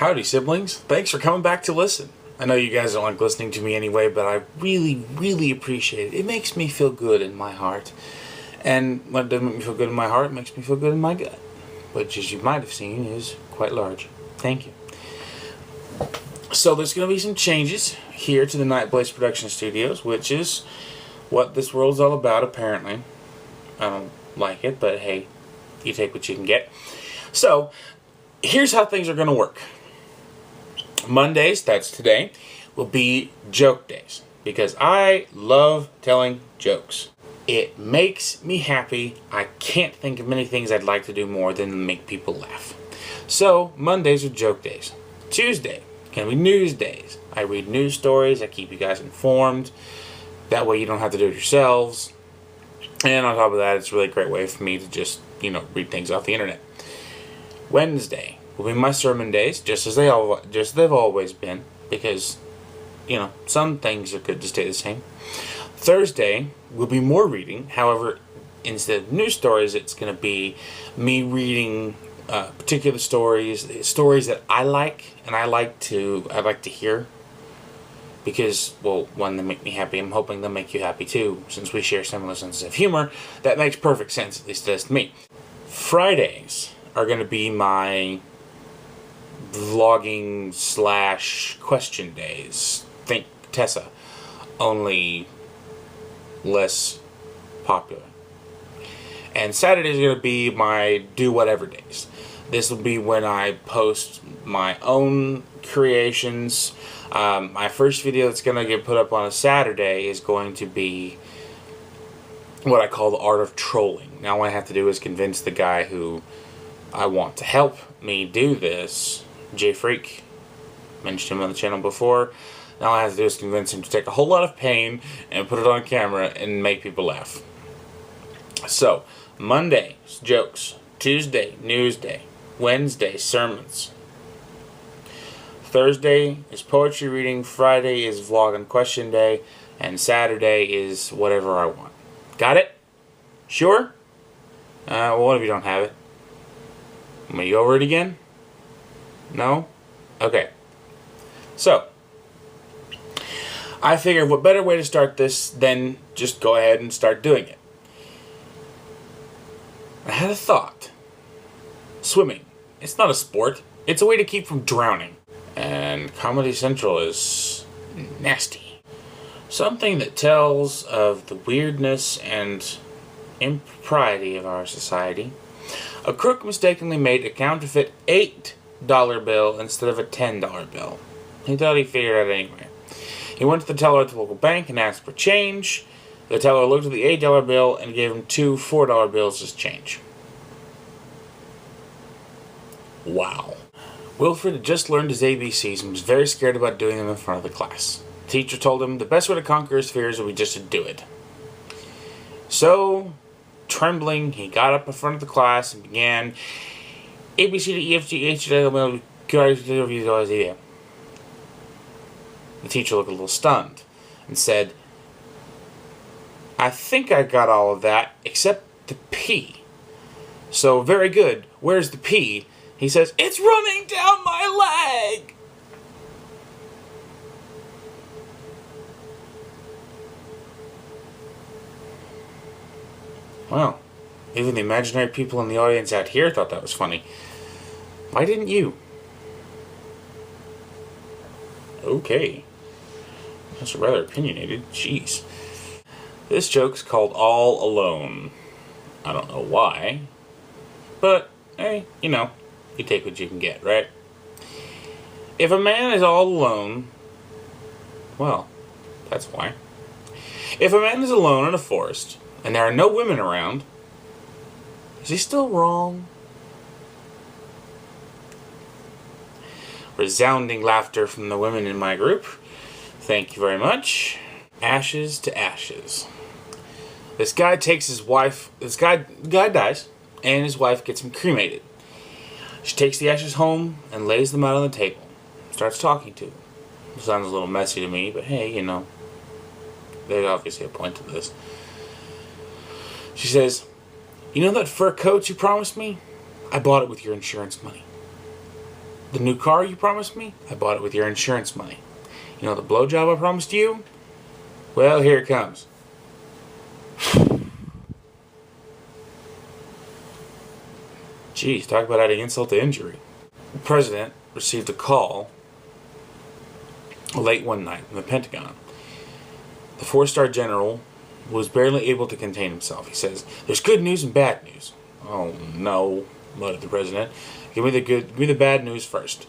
Howdy, siblings. Thanks for coming back to listen. I know you guys don't like listening to me anyway, but I really, really appreciate it. It makes me feel good in my heart. And when it doesn't make me feel good in my heart, it makes me feel good in my gut. Which, as you might have seen, is quite large. Thank you. So there's going to be some changes here to the Nightblaze Production Studios, which is what this world's all about, apparently. I don't like it, but hey, you take what you can get. So, here's how things are going to work. Mondays, that's today, will be joke days. Because I love telling jokes. It makes me happy. I can't think of many things I'd like to do more than make people laugh. So, Mondays are joke days. Tuesday can be news days. I read news stories. I keep you guys informed. That way you don't have to do it yourselves. And on top of that, it's a really great way for me to just, read things off the internet. Wednesday will be my sermon days, just as they've always been, because, some things are good to stay the same. Thursday will be more reading. However, instead of news stories, it's going to be me reading particular stories that I like and I like to hear. Because, well, one, they make me happy. I'm hoping they'll make you happy too, since we share similar senses of humor. That makes perfect sense, at least it does to me. Fridays are going to be my vlogging / question days. Think Tessa, only less popular. And Saturdays are going to be my do whatever days. This will be when I post my own creations. My first video that's going to get put up on a Saturday is going to be what I call the art of trolling. Now what I have to do is convince the guy who I want to help me do this, J Freak, mentioned him on the channel before. Now all I have to do is convince him to take a whole lot of pain and put it on camera and make people laugh. So, Monday, jokes. Tuesday, news day. Wednesday, sermons. Thursday is poetry reading. Friday is vlog and question day. And Saturday is whatever I want. Got it? Sure? Well, what if you don't have it? Want me to go over it again? No? Okay. So, I figured what better way to start this than just go ahead and start doing it. I had a thought. Swimming. It's not a sport. It's a way to keep from drowning. And Comedy Central is nasty. Something that tells of the weirdness and impropriety of our society. A crook mistakenly made a counterfeit $8 bill instead of a $10 bill. He thought he figured it out anyway. He went to the teller at the local bank and asked for change. The teller looked at the $8 bill and gave him two $4 bills as change. Wow. Wilfred had just learned his ABCs and was very scared about doing them in front of the class. The teacher told him the best way to conquer his fears would be just to do it. So, trembling, he got up in front of the class and began ABC to EFG H. The teacher looked a little stunned and said, I think I got all of that except the P. So, very good. Where's the P? He says, it's running down my leg! Well, even the imaginary people in the audience out here thought that was funny. Why didn't you? Okay. That's rather opinionated. Jeez. This joke's called All Alone. I don't know why. But, hey, you take what you can get, right? If a man is all alone, well, that's why. If a man is alone in a forest, and there are no women around, is he still wrong? Resounding laughter from the women in my group. Thank you very much. Ashes to ashes. This guy takes his wife, guy dies, and his wife gets him cremated. She takes the ashes home and lays them out on the table. Starts talking to him. Sounds a little messy to me, but hey, there's obviously a point to this. She says, you know that fur coat you promised me? I bought it with your insurance money. The new car you promised me? I bought it with your insurance money. You know the blowjob I promised you? Well, here it comes. Jeez, talk about adding insult to injury. The president received a call late one night from the Pentagon. The four-star general was barely able to contain himself. He says, "There's good news and bad news." "Oh no," muttered the president. Give me the bad news first."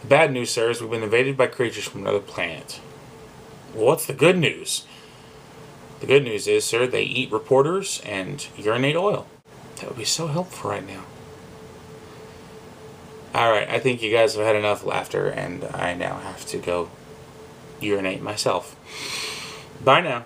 "The bad news, sir, is we've been invaded by creatures from another planet." "Well, what's the good news?" "The good news is, sir, they eat reporters and urinate oil." That would be so helpful right now. Alright, I think you guys have had enough laughter, and I now have to go urinate myself. Bye now.